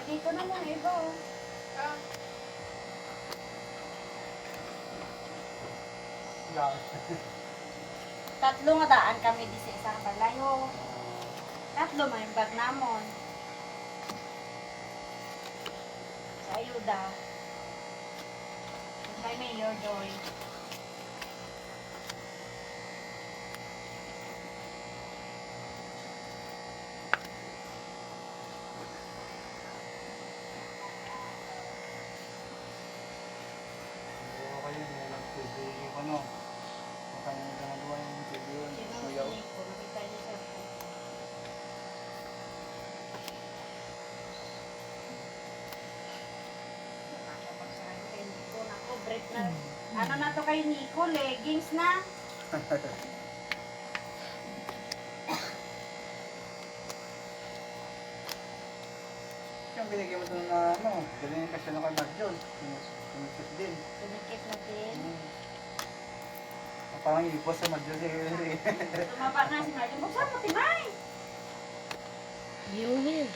Dito na yung iba, oh. Tatlo nga daan kami di sa isang balayo. Tatlo may bag namon. Sa ayuda. Kay Mayor Joy. Kayo, nilang pwede yung ano. Makanya na nagawa yung pwede yun. Sino Kuyaw. ko nakita niya sa ako. Nakakapagsahan kay Nico. Nako, break na. Ano na to kay Nico? Leggings na. Yung binigyan mo doon na ano, galing kasi na kay Marjon. Tumikit din. Tumikit na din. Parang ipos sa Marjon. Tumaba na si Martin. Buksan mo, Timay! Yung